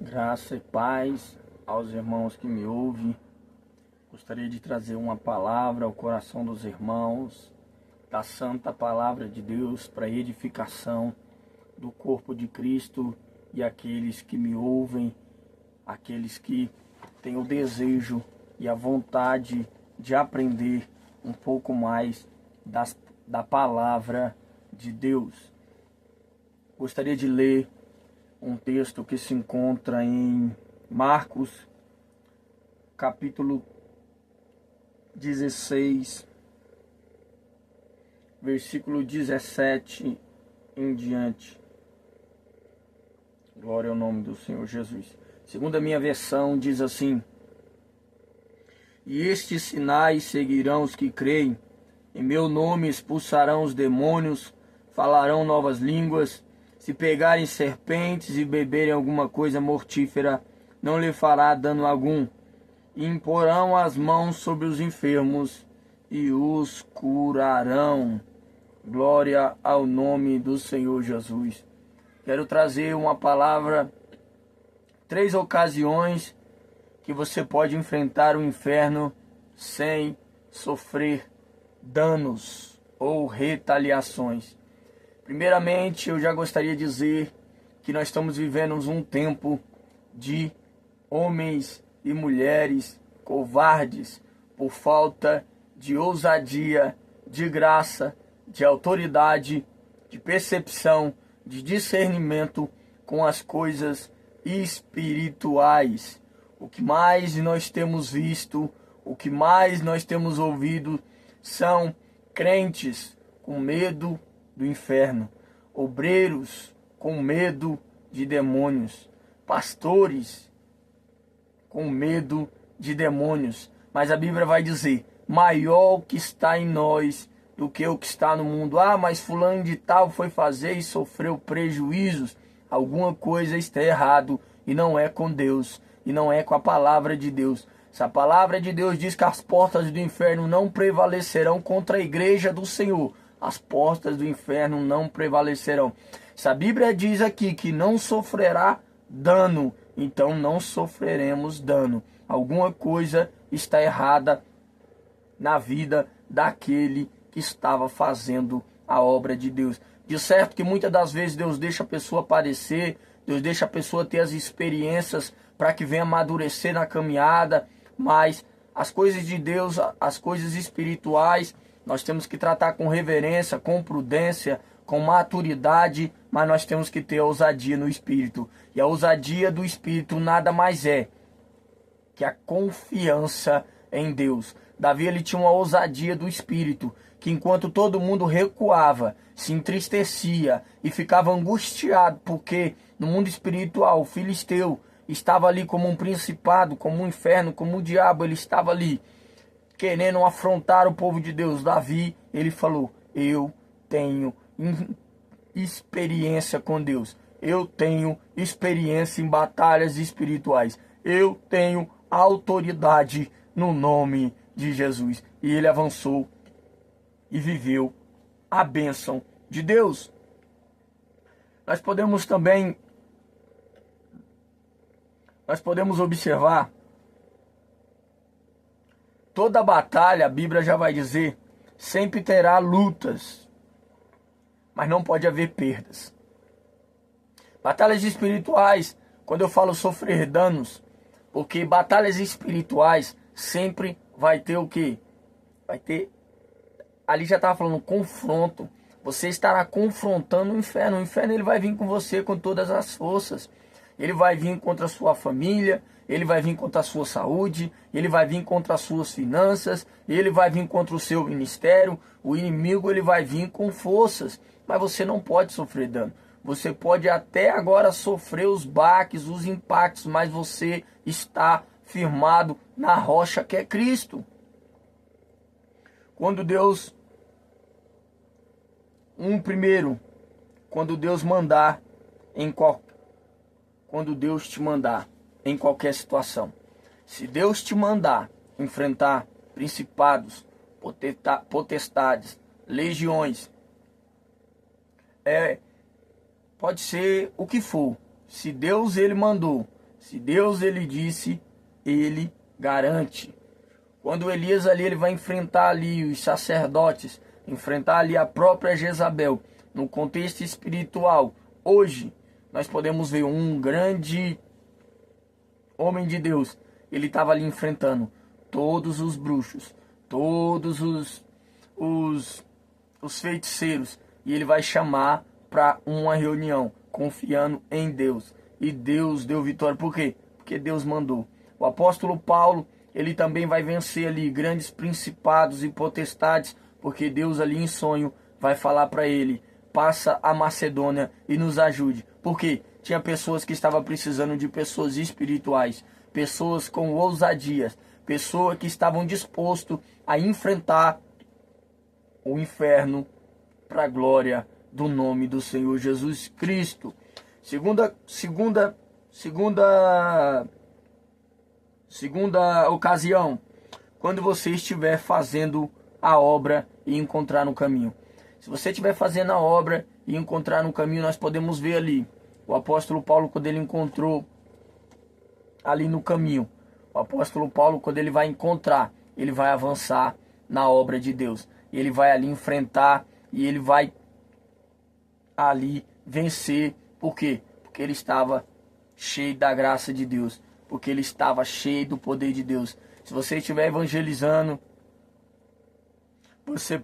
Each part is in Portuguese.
Graça e paz aos irmãos que me ouvem. Gostaria de trazer uma palavra ao coração dos irmãos, da santa palavra de Deus, para edificação do corpo de Cristo e aqueles que me ouvem, aqueles que têm o desejo e a vontade de aprender um pouco mais da palavra de Deus. Gostaria de ler um texto que se encontra em Marcos, capítulo 16, versículo 17 em diante. Glória ao nome do Senhor Jesus. Segundo a minha versão, diz assim: E estes sinais seguirão os que creem. Em meu nome expulsarão os demônios, falarão novas línguas. Se pegarem serpentes e beberem alguma coisa mortífera, não lhe fará dano algum. E imporão as mãos sobre os enfermos e os curarão. Glória ao nome do Senhor Jesus. Quero trazer uma palavra, 3 ocasiões que você pode enfrentar o inferno sem sofrer danos ou retaliações. Primeiramente, eu já gostaria de dizer que nós estamos vivendo um tempo de homens e mulheres covardes por falta de ousadia, de graça, de autoridade, de percepção, de discernimento com as coisas espirituais. O que mais nós temos visto, o que mais nós temos ouvido são crentes com medo do inferno, obreiros com medo de demônios, pastores com medo de demônios. Mas a Bíblia vai dizer: maior o que está em nós do que o que está no mundo. Ah, mas fulano de tal foi fazer e sofreu prejuízos. Alguma coisa está errado e não é com Deus, e não é com a palavra de Deus. Se a palavra de Deus diz que as portas do inferno não prevalecerão contra a igreja do Senhor, as portas do inferno não prevalecerão. Se a Bíblia diz aqui que não sofrerá dano, então não sofreremos dano. Alguma coisa está errada na vida daquele que estava fazendo a obra de Deus. De certo que muitas das vezes Deus deixa a pessoa aparecer, Deus deixa a pessoa ter as experiências para que venha amadurecer na caminhada, mas as coisas de Deus, as coisas espirituais, nós temos que tratar com reverência, com prudência, com maturidade, mas nós temos que ter ousadia no Espírito. E a ousadia do Espírito nada mais é que a confiança em Deus. Davi, ele tinha uma ousadia do Espírito, que enquanto todo mundo recuava, se entristecia e ficava angustiado, porque no mundo espiritual o filisteu estava ali como um principado, como um inferno, como um diabo, ele estava ali querendo afrontar o povo de Deus. Davi, ele falou: eu tenho experiência com Deus, eu tenho experiência em batalhas espirituais, eu tenho autoridade no nome de Jesus. E ele avançou e viveu a bênção de Deus. Nós podemos observar toda batalha, a Bíblia já vai dizer, sempre terá lutas, mas não pode haver perdas. Batalhas espirituais, quando eu falo sofrer danos, porque batalhas espirituais sempre vai ter o quê? Vai ter, ali já estava falando, confronto. Você estará confrontando o inferno. O inferno, ele vai vir com você com todas as forças. Ele vai vir contra a sua família, ele vai vir contra a sua saúde, ele vai vir contra as suas finanças, ele vai vir contra o seu ministério. O inimigo, ele vai vir com forças, mas você não pode sofrer dano. Você pode até agora sofrer os baques, os impactos, mas você está firmado na rocha que é Cristo. Quando Deus, quando Deus te mandar em qualquer situação, se Deus te mandar enfrentar principados, potestades, legiões, pode ser o que for. Se Deus ele mandou Se Deus ele disse, ele garante. Quando Elias ali ele vai enfrentar ali os sacerdotes, enfrentar ali a própria Jezabel, no contexto espiritual, hoje nós podemos ver um grande homem de Deus. Ele estava ali enfrentando todos os bruxos, todos os feiticeiros, e ele vai chamar para uma reunião, confiando em Deus. E Deus deu vitória. Por quê? Porque Deus mandou. O apóstolo Paulo, ele também vai vencer ali grandes principados e potestades, porque Deus ali em sonho vai falar para ele: passa a Macedônia e nos ajude. Por quê? Tinha pessoas que estavam precisando de pessoas espirituais, pessoas com ousadias, pessoas que estavam dispostas a enfrentar o inferno para a glória do nome do Senhor Jesus Cristo. Segunda ocasião, quando você estiver fazendo a obra e encontrar no caminho. Se você estiver fazendo a obra e encontrar no caminho, nós podemos ver ali o apóstolo Paulo, quando ele encontrou ali no caminho. O apóstolo Paulo, quando ele vai encontrar, ele vai avançar na obra de Deus. Ele vai ali enfrentar e ele vai ali vencer. Por quê? Porque ele estava cheio da graça de Deus. Porque ele estava cheio do poder de Deus. Se você estiver evangelizando, você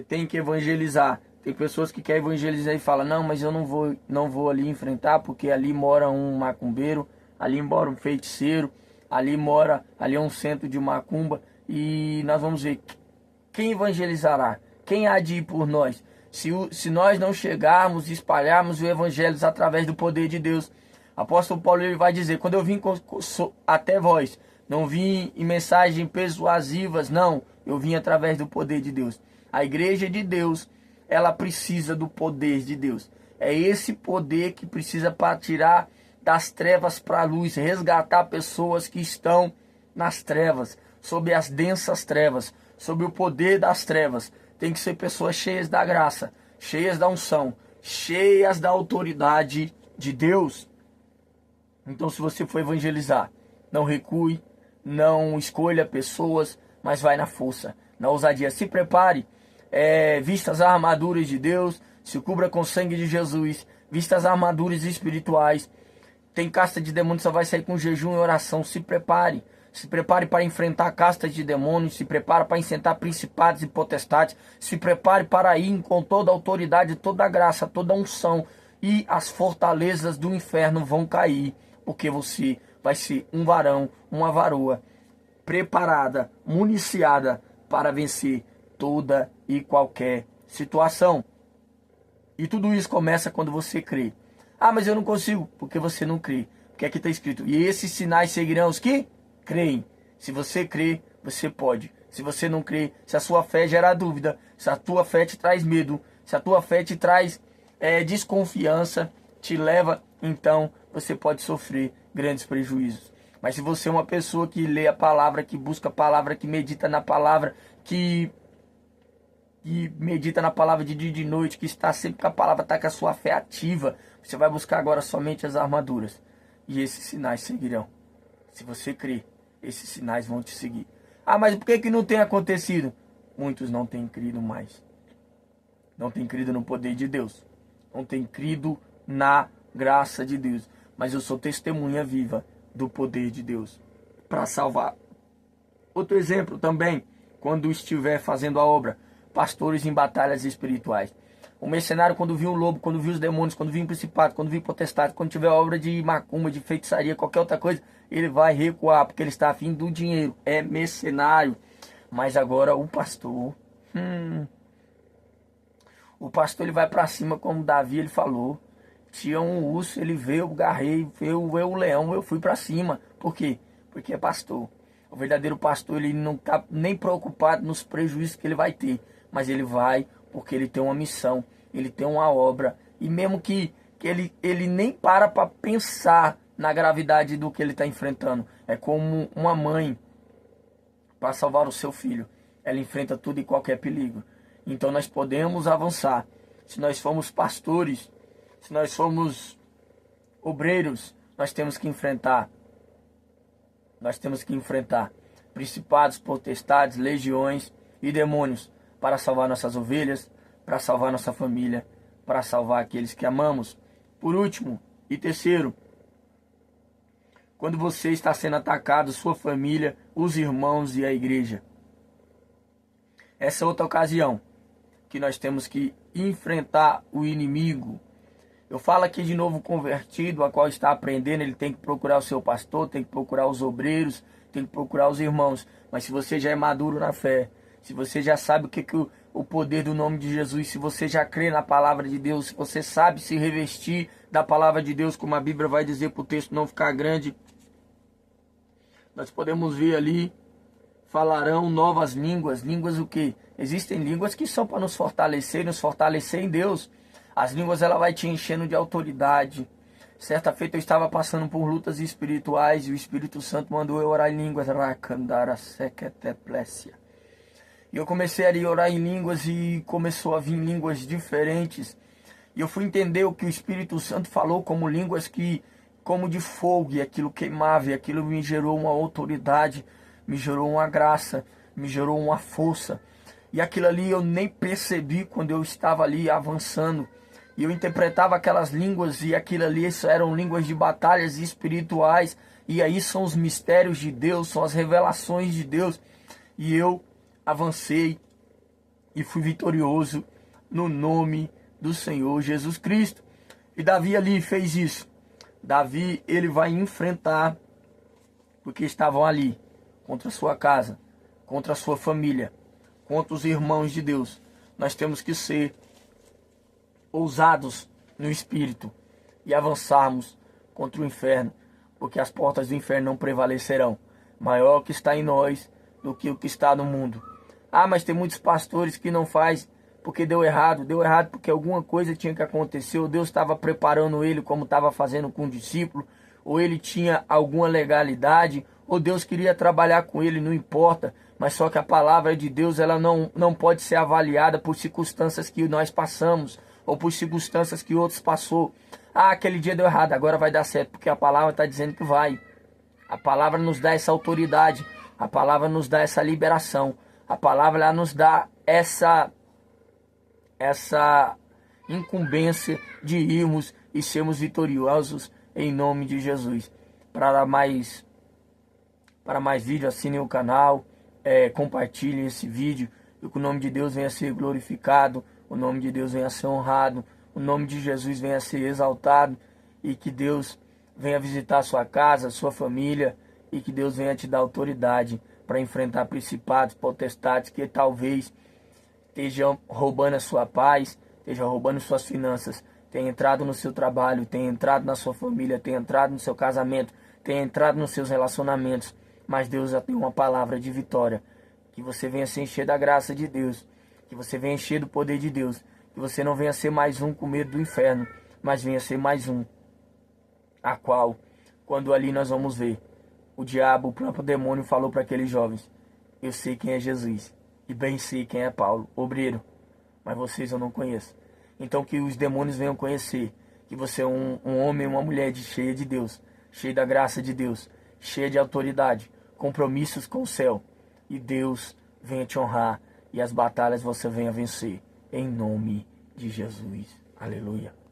tem que evangelizar. Tem pessoas que querem evangelizar e falam: não, mas eu não vou ali enfrentar, porque ali mora um macumbeiro, ali mora um feiticeiro, ali é um centro de macumba, e nós vamos ver quem evangelizará, quem há de ir por nós. Se nós não chegarmos e espalharmos o evangelho através do poder de Deus. Apóstolo Paulo ele vai dizer: quando eu vim até vós, não vim em mensagens persuasivas, não, eu vim através do poder de Deus. A igreja de Deus, ela precisa do poder de Deus. É esse poder que precisa para tirar das trevas para a luz, resgatar pessoas que estão nas trevas, sob as densas trevas, sob o poder das trevas. Tem que ser pessoas cheias da graça, cheias da unção, cheias da autoridade de Deus. Então, se você for evangelizar, não recue, não escolha pessoas, mas vai na força, na ousadia. Se prepare, vista as armaduras de Deus, se cubra com o sangue de Jesus, vista as armaduras espirituais. Tem casta de demônios, só vai sair com jejum e oração. Se prepare para enfrentar castas de demônios, se prepare para enfrentar principados e potestades, se prepare para ir com toda a autoridade, toda a graça, toda a unção, e as fortalezas do inferno vão cair, porque você vai ser um varão, uma varoa, preparada, municiada para vencer toda e qualquer situação. E tudo isso começa quando você crê. Ah, mas eu não consigo, porque você não crê. Porque aqui está escrito: e esses sinais seguirão os que creem. Se você crê, você pode. Se você não crê, se a sua fé gera dúvida, se a tua fé te traz medo, se a tua fé te traz desconfiança, te leva, então você pode sofrer grandes prejuízos. Mas se você é uma pessoa que lê a palavra, que busca a palavra, que medita na palavra, que medita na palavra de dia e de noite, que está sempre com a palavra, está com a sua fé ativa, você vai buscar agora somente as armaduras. E esses sinais seguirão. Se você crer, esses sinais vão te seguir. Ah, mas por que não tem acontecido? Muitos não têm crido mais. Não têm crido no poder de Deus. Não têm crido na graça de Deus. Mas eu sou testemunha viva do poder de Deus para salvar. Outro exemplo também, quando estiver fazendo a obra, pastores em batalhas espirituais. O mercenário, quando viu o lobo, quando viu os demônios, quando viu o principado, quando viu o potestade, quando tiver obra de macumba, de feitiçaria, qualquer outra coisa, ele vai recuar, porque ele está afim do dinheiro. É mercenário. Mas agora o pastor... O pastor ele vai para cima, como Davi ele falou. Tinha um urso, ele veio, eu garrei, veio o leão, eu fui para cima. Por quê? Porque é pastor. O verdadeiro pastor, ele não está nem preocupado nos prejuízos que ele vai ter. Mas ele vai porque ele tem uma missão, ele tem uma obra. E mesmo que ele nem para pensar na gravidade do que ele está enfrentando. É como uma mãe, para salvar o seu filho, ela enfrenta tudo e qualquer perigo. Então nós podemos avançar. Se nós formos pastores, se nós somos obreiros, nós temos que enfrentar. Nós temos que enfrentar principados, potestades, legiões e demônios para salvar nossas ovelhas, para salvar nossa família, para salvar aqueles que amamos. Por último e terceiro, quando você está sendo atacado, sua família, os irmãos e a igreja. Essa é outra ocasião que nós temos que enfrentar o inimigo. Eu falo aqui de novo convertido, a qual está aprendendo, ele tem que procurar o seu pastor, tem que procurar os obreiros, tem que procurar os irmãos. Mas se você já é maduro na fé, se você já sabe o poder do nome de Jesus, se você já crê na palavra de Deus, se você sabe se revestir da palavra de Deus, como a Bíblia vai dizer para o texto não ficar grande, nós podemos ver ali, falarão novas línguas. Línguas o quê? Existem línguas que são para nos fortalecer em Deus. As línguas, ela vai te enchendo de autoridade. Certa feita eu estava passando por lutas espirituais e o Espírito Santo mandou eu orar em línguas. E eu comecei a orar em línguas e começou a vir línguas diferentes. E eu fui entender o que o Espírito Santo falou como línguas como de fogo, e aquilo queimava, e aquilo me gerou uma autoridade, me gerou uma graça, me gerou uma força. E aquilo ali eu nem percebi quando eu estava ali avançando. E eu interpretava aquelas línguas, e aquilo ali eram línguas de batalhas espirituais. E aí são os mistérios de Deus, são as revelações de Deus. E eu avancei e fui vitorioso no nome do Senhor Jesus Cristo. E Davi ali fez isso. Davi, ele vai enfrentar, porque estavam ali, contra a sua casa, contra a sua família, contra os irmãos de Deus. Nós temos que ser ousados no espírito e avançarmos contra o inferno, porque as portas do inferno não prevalecerão. Maior o que está em nós do que o que está no mundo. Ah, mas tem muitos pastores que não faz porque deu errado porque alguma coisa tinha que acontecer, ou Deus estava preparando ele como estava fazendo com o discípulo, ou ele tinha alguma legalidade, ou Deus queria trabalhar com ele, não importa. Mas só que a palavra de Deus, ela não pode ser avaliada por circunstâncias que nós passamos, ou por circunstâncias que outros passou. Ah, aquele dia deu errado, agora vai dar certo, porque a palavra está dizendo que vai. A palavra nos dá essa autoridade, a palavra nos dá essa liberação, a palavra ela nos dá essa incumbência de irmos e sermos vitoriosos em nome de Jesus. Para mais vídeos, assinem o canal, compartilhem esse vídeo, e que o nome de Deus venha a ser glorificado, o nome de Deus venha a ser honrado, o nome de Jesus venha a ser exaltado, e que Deus venha visitar a sua casa, a sua família, e que Deus venha te dar autoridade para enfrentar principados, potestades que talvez estejam roubando a sua paz, estejam roubando suas finanças, tenha entrado no seu trabalho, tenha entrado na sua família, tenha entrado no seu casamento, tenha entrado nos seus relacionamentos. Mas Deus já tem uma palavra de vitória. Que você venha se encher da graça de Deus, que você venha encher do poder de Deus, que você não venha ser mais um com medo do inferno, mas venha ser mais um, a qual, quando ali nós vamos ver, o diabo, o próprio demônio falou para aqueles jovens: eu sei quem é Jesus, e bem sei quem é Paulo, obreiro, mas vocês eu não conheço. Então que os demônios venham conhecer que você é um homem e uma mulher cheia de Deus, cheia da graça de Deus, cheia de autoridade, compromissos com o céu, e Deus venha te honrar, e as batalhas você venha vencer, em nome de Jesus. Aleluia.